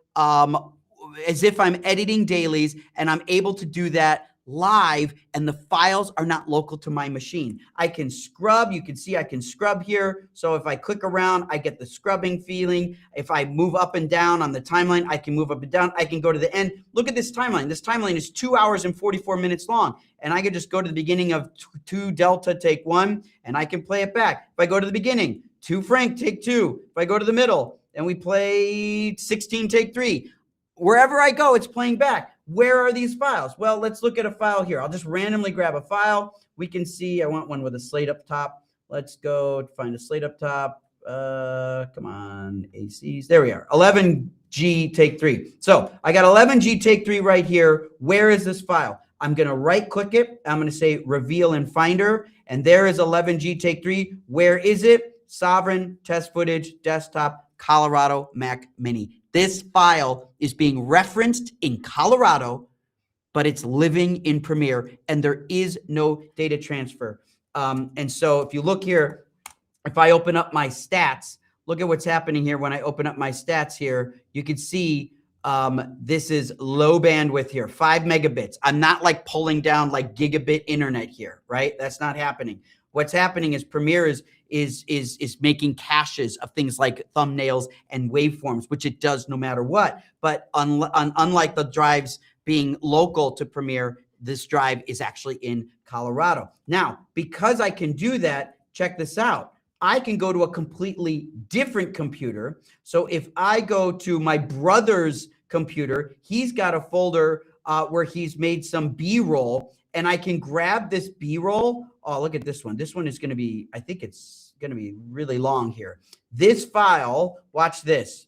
as if I'm editing dailies, and I'm able to do that live, and the files are not local to my machine. I can scrub. You can see I can scrub here. So if I click around, I get the scrubbing feeling. If I move up and down on the timeline, I can move up and down. I can go to the end. Look at this timeline. This timeline is 2 hours and 44 minutes long. And I can just go to the beginning of 2 Delta, take 1, and I can play it back. If I go to the beginning, 2 Frank, take 2. If I go to the middle and we play 16, take 3. Wherever I go, it's playing back. Where are these files? Well, let's look at a file here. I'll just randomly grab a file. We can see I want one with a slate up top. Let's go find a slate up top. Come on, ACs. There we are. 11G take 3. So I got 11G take 3 right here. Where is this file? I'm going to right click it. I'm going to say reveal in Finder. And there is 11G take 3. Where is it? Sovereign, test footage, desktop, Colorado, Mac Mini. This file is being referenced in Colorado, but it's living in Premiere, and there is no data transfer. And so if you look here, if I open up my stats, look at what's happening here. When I open up my stats here, you can see This is low bandwidth here, 5 megabits. I'm not like pulling down like gigabit internet here, right? That's not happening. What's happening is Premiere is making caches of things like thumbnails and waveforms, which it does no matter what. But unlike the drives being local to Premiere, this drive is actually in Colorado. Now, because I can do that, check this out. I can go to a completely different computer. So if I go to my brother's computer, he's got a folder where he's made some B-roll, and I can grab this B-roll. Oh, look at this one. This one is going to be, I think it's going to be really long here. This file, watch this.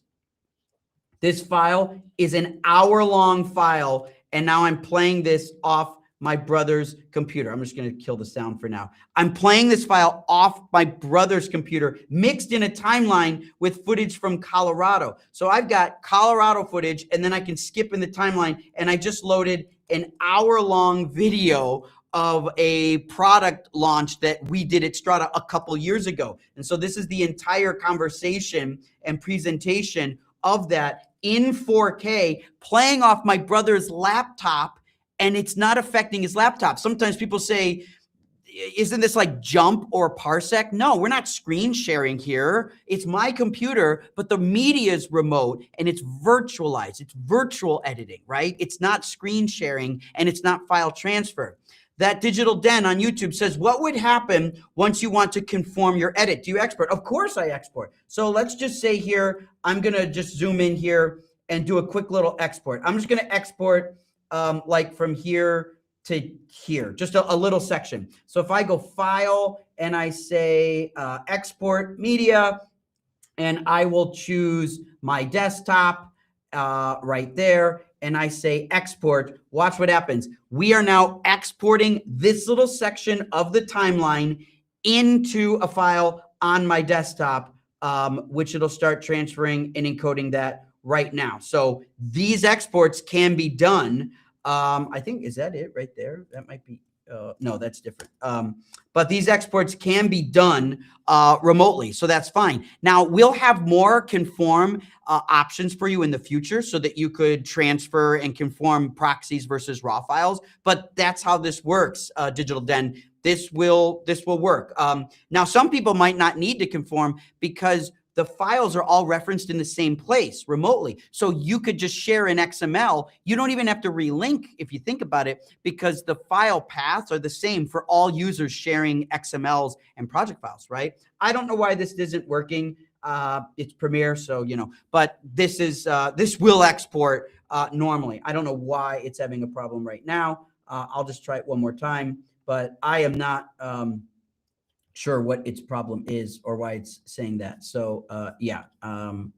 This file is an hour-long file, and now I'm playing this off my brother's computer. I'm just going to kill the sound for now. I'm playing this file off my brother's computer, mixed in a timeline with footage from Colorado. So I've got Colorado footage, and then I can skip in the timeline, and I just loaded an hour-long video of a product launch that we did at Strada a couple years ago. And so this is the entire conversation and presentation of that in 4K, playing off my brother's laptop, and it's not affecting his laptop. Sometimes people say, isn't this like jump or parsec? No, we're not screen sharing here. It's my computer, but the media is remote and it's virtualized. It's virtual editing, right? It's not screen sharing and it's not file transfer. That Digital Den on YouTube says, what would happen once you want to conform your edit? Do you export? Of course I export. So let's just say here, I'm going to just zoom in here and do a quick little export. I'm just going to export like from here to here, just a little section. So if I go File and I say Export Media, and I will choose my desktop right there, and I say export, watch what happens. We are now exporting this little section of the timeline into a file on my desktop, which it'll start transferring and encoding that right now. So these exports can be done. I think, is that it right there? That might be, no, that's different. But these exports can be done remotely, so that's fine. Now, we'll have more conform options for you in the future so that you could transfer and conform proxies versus raw files, but that's how this works, Digital Den. This will work. Now, some people might not need to conform because the files are all referenced in the same place remotely. So you could just share an XML. You don't even have to relink if you think about it, because the file paths are the same for all users sharing XMLs and project files, right? I don't know why this isn't working. It's Premiere, so, you know, but this is, this will export normally. I don't know why it's having a problem right now. I'll just try it one more time, but I am not, sure what its problem is or why it's saying that. So yeah,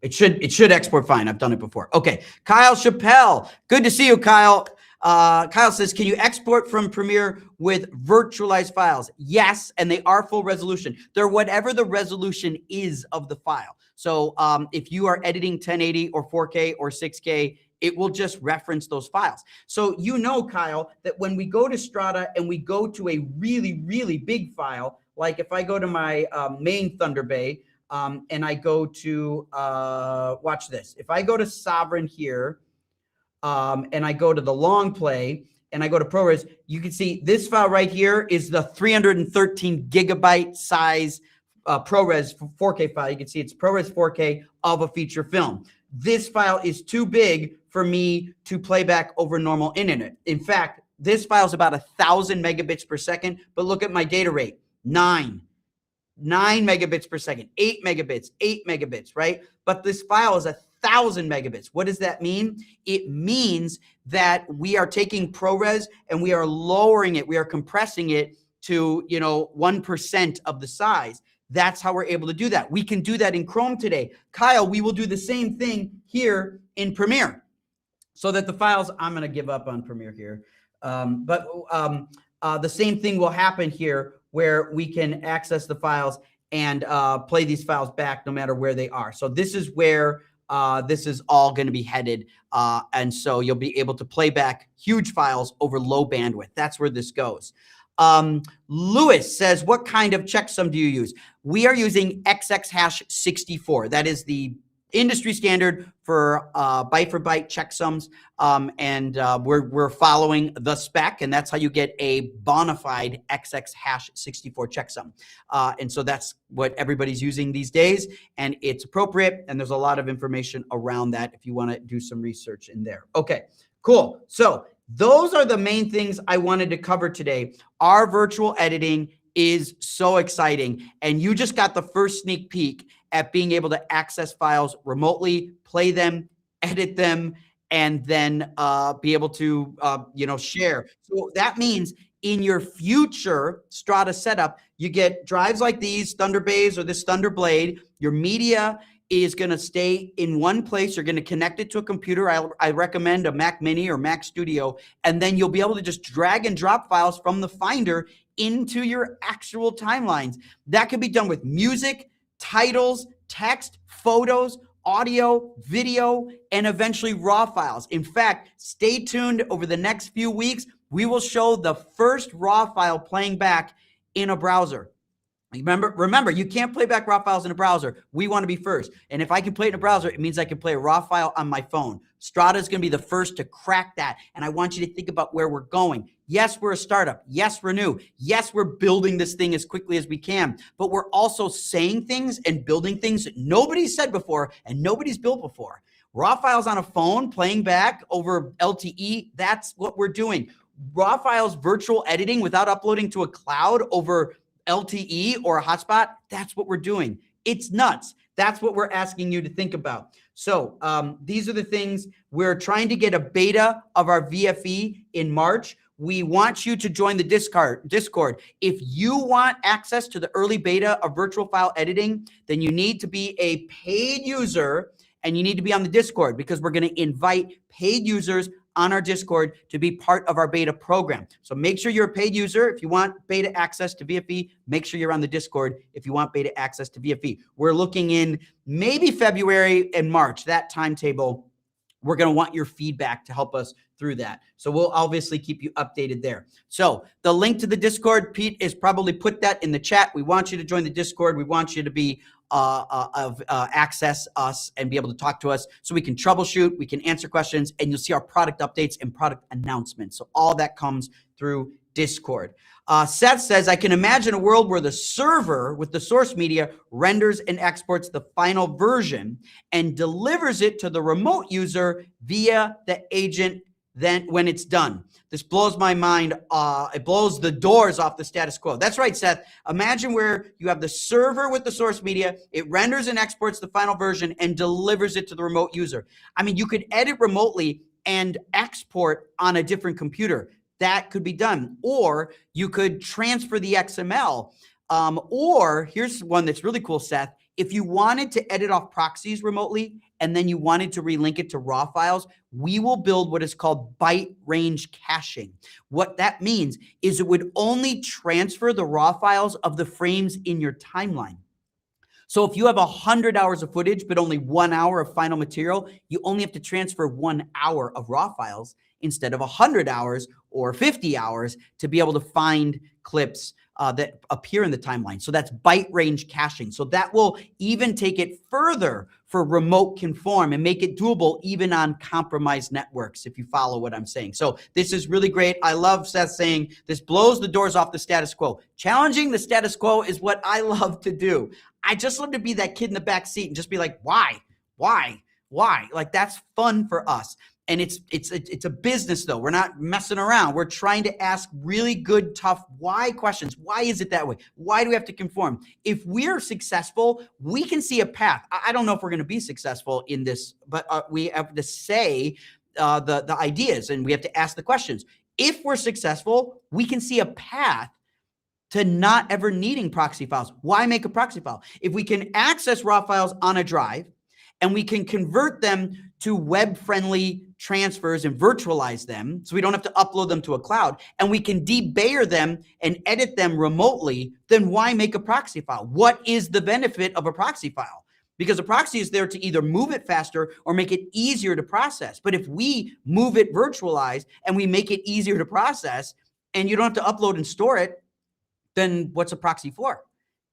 it should export fine. I've done it before. Okay, Kyle Chappelle, good to see you, Kyle. Kyle says, can you export from Premiere with virtualized files? Yes, and they are full resolution. They're whatever the resolution is of the file. So if you are editing 1080 or 4K or 6K, it will just reference those files. So you know, Kyle, that when we go to Strada and we go to a really, really big file, like if I go to my main Thunder Bay and I go to, watch this. If I go to Sovereign here and I go to the long play and I go to ProRes, you can see this file right here is the 313 gigabyte size ProRes 4K file. You can see it's ProRes 4K of a feature film. This file is too big for me to play back over normal internet. In fact, this file is about 1,000 megabits per second, but look at my data rate. 9 megabits per second, 8 megabits, right? But this file is 1,000 megabits. What does that mean? It means that we are taking ProRes and we are lowering it. We are compressing it to, 1% of the size. That's how we're able to do that. We can do that in Chrome today. Kyle, we will do the same thing here in Premiere so that the files, I'm going to give up on Premiere here. The same thing will happen here where we can access the files and play these files back no matter where they are. So this is where this is all going to be headed. And so you'll be able to play back huge files over low bandwidth. That's where this goes. Lewis says, what kind of checksum do you use? We are using XXhash64. That is the industry standard for byte for byte checksums, and we're following the spec, and that's how you get a bona fide XX hash 64 checksum. And so that's what everybody's using these days, and it's appropriate, and there's a lot of information around that if you want to do some research in there. Okay, cool. So those are the main things I wanted to cover today. Our virtual editing is so exciting, and you just got the first sneak peek at being able to access files remotely, play them, edit them, and then be able to share. So that means in your future Strada setup, you get drives like these Thunderbays or this Thunderblade. Your media is going to stay in one place. You're going to connect it to a computer. I recommend a Mac Mini or Mac Studio, and then you'll be able to just drag and drop files from the Finder into your actual timelines. That could be done with music, titles, text, photos, audio, video, and eventually raw files. In fact, stay tuned over the next few weeks. We will show the first raw file playing back in a browser. Remember, you can't play back raw files in a browser. We want to be first. And if I can play it in a browser, it means I can play a raw file on my phone. Strada is going to be the first to crack that. And I want you to think about where we're going. Yes, we're a startup. Yes, we're new. Yes, we're building this thing as quickly as we can. But we're also saying things and building things that nobody's said before and nobody's built before. Raw files on a phone playing back over LTE, that's what we're doing. Raw files virtual editing without uploading to a cloud over LTE or a hotspot, that's what we're doing. It's nuts. That's what we're asking you to think about. So these are the things. We're trying to get a beta of our VFE in March. We want you to join the Discord. If you want access to the early beta of virtual file editing, then you need to be a paid user and you need to be on the Discord, because we're going to invite paid users on our Discord to be part of our beta program. So make sure you're a paid user. If you want beta access to VFE, make sure you're on the Discord if you want beta access to VFE. We're looking in maybe February and March, that timetable. We're going to want your feedback to help us through that. So we'll obviously keep you updated there. So the link to the Discord, Pete is probably put that in the chat. We want you to join the Discord. We want you to be access us and be able to talk to us so we can troubleshoot, we can answer questions, and you'll see our product updates and product announcements. So all that comes through Discord. Seth says, I can imagine a world where the server with the source media renders and exports the final version and delivers it to the remote user via the agent then when it's done. This blows my mind. It blows the doors off the status quo. That's right, Seth. Imagine where you have the server with the source media, it renders and exports the final version and delivers it to the remote user. I mean, you could edit remotely and export on a different computer. That could be done. Or you could transfer the XML. Or here's one that's really cool, Seth. If you wanted to edit off proxies remotely and then you wanted to relink it to raw files, we will build what is called byte range caching. What that means is it would only transfer the raw files of the frames in your timeline. So if you have 100 hours of footage, but only 1 hour of final material, you only have to transfer 1 hour of raw files instead of 100 hours or 50 hours to be able to find clips that appear in the timeline. So that's byte range caching. So that will even take it further for remote conform and make it doable even on compromised networks, if you follow what I'm saying. So this is really great. I love Seth saying this blows the doors off the status quo. Challenging the status quo is what I love to do. I just love to be that kid in the back seat and just be like, why? Like, that's fun for us. And it's a business, though. We're not messing around. We're trying to ask really good, tough why questions. Why is it that way? Why do we have to conform? If we're successful, we can see a path. I don't know if we're going to be successful in this, but we have to say the ideas and we have to ask the questions. If we're successful, we can see a path to not ever needing proxy files. Why make a proxy file? If we can access raw files on a drive and we can convert them to web-friendly transfers and virtualize them so we don't have to upload them to a cloud, and we can debayer them and edit them remotely, then why make a proxy file? What is the benefit of a proxy file? Because a proxy is there to either move it faster or make it easier to process. But if we move it virtualized and we make it easier to process and you don't have to upload and store it, then what's a proxy for?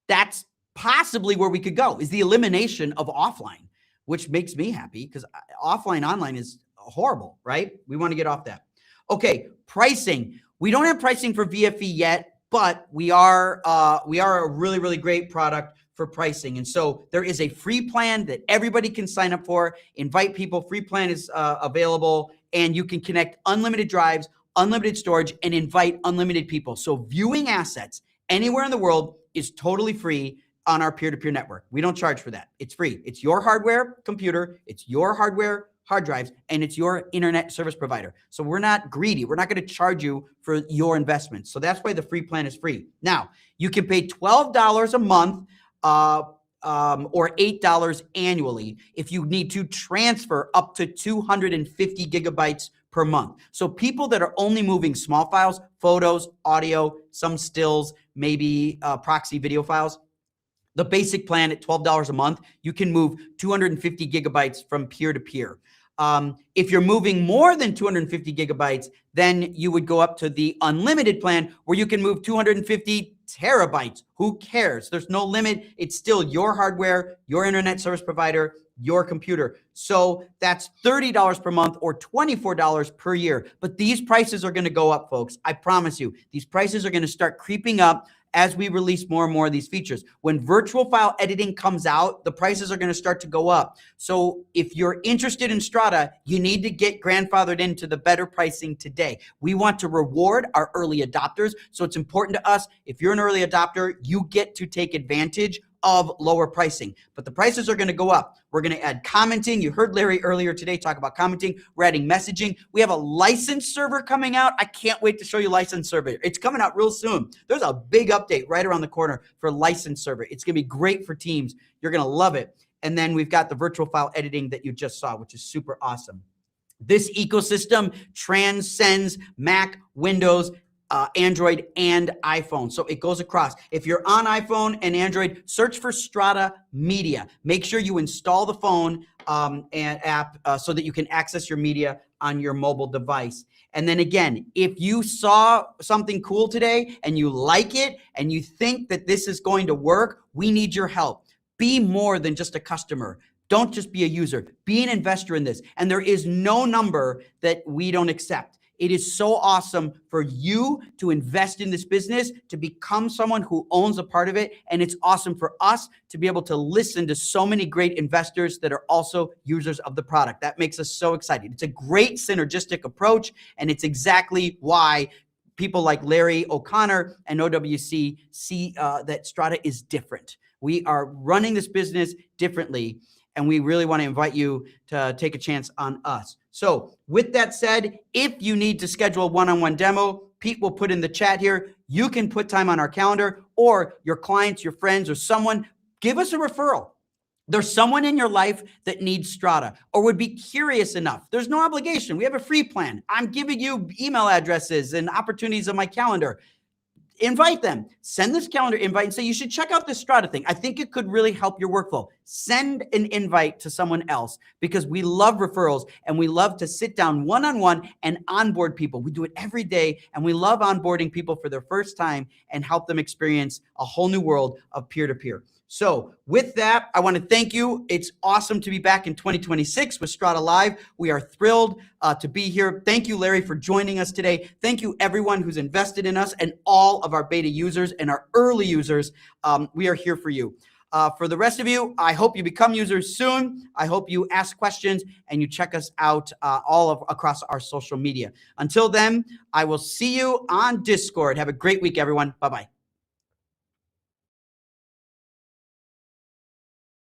That's possibly where we could go, is the elimination of offline. which makes me happy because offline, online is horrible, right? We want to get off that. Okay, pricing. We don't have pricing for VFE yet, but we are a really, really great product for pricing. And so there is a free plan that everybody can sign up for. Invite people. Free plan is available, and you can connect unlimited drives, unlimited storage, and invite unlimited people. So viewing assets anywhere in the world is totally free on our peer-to-peer network. We don't charge for that. It's free. It's your hardware computer. It's your hardware hard drives, and it's your internet service provider. So we're not greedy. We're not going to charge you for your investments. So that's why the free plan is free. Now, you can pay $12 a month or $8 annually if you need to transfer up to 250 gigabytes per month. So people that are only moving small files, photos, audio, some stills, maybe proxy video files, the basic plan at $12 a month, you can move 250 gigabytes from peer to peer. If you're moving more than 250 gigabytes, then you would go up to the unlimited plan where you can move 250 terabytes. Who cares? There's no limit. It's still your hardware, your internet service provider, your computer. So that's $30 per month or $24 per year. But these prices are going to go up, folks. I promise you. These prices are going to start creeping up as we release more and more of these features. When virtual file editing comes out, the prices are going to start to go up. So if you're interested in Strada, you need to get grandfathered into the better pricing today. We want to reward our early adopters. So it's important to us, if you're an early adopter, you get to take advantage of lower pricing, but the prices are going to go up. We're going to add commenting. You heard Larry earlier today talk about commenting. We're adding messaging. We have a license server coming out. I can't wait to show you license server. It's coming out real soon. There's a big update right around the corner for license server. It's going to be great for teams. You're going to love it. And then we've got the virtual file editing that you just saw, which is super awesome. This ecosystem transcends Mac, Windows, Android, and iPhone. So it goes across. If you're on iPhone and Android, search for Strada Media. Make sure you install the phone and app so that you can access your media on your mobile device. And then again, if you saw something cool today and you like it and you think that this is going to work, we need your help. Be more than just a customer. Don't just be a user. Be an investor in this. And there is no number that we don't accept. It is so awesome for you to invest in this business, to become someone who owns a part of it. And it's awesome for us to be able to listen to so many great investors that are also users of the product. That makes us so excited. It's a great synergistic approach. And it's exactly why people like Larry O'Connor and OWC see that Strada is different. We are running this business differently, and we really want to invite you to take a chance on us. So with that said, if you need to schedule a one-on-one demo, Pete will put in the chat here. You can put time on our calendar, or your clients, your friends, or someone, give us a referral. There's someone in your life that needs Strada or would be curious enough. There's no obligation. We have a free plan. I'm giving you email addresses and opportunities on my calendar. Invite them. Send this calendar invite and say, you should check out this Strada thing. I think it could really help your workflow. Send an invite to someone else, because we love referrals and we love to sit down one-on-one and onboard people. We do it every day, and we love onboarding people for their first time and help them experience a whole new world of peer-to-peer. So with that, I want to thank you. It's awesome to be back in 2026 with Strada Live. We are thrilled to be here. Thank you, Larry, for joining us today. Thank you, everyone who's invested in us and all of our beta users and our early users. We are here for you. For the rest of you, I hope you become users soon. I hope you ask questions and you check us out across our social media. Until then, I will see you on Discord. Have a great week, everyone. Bye-bye.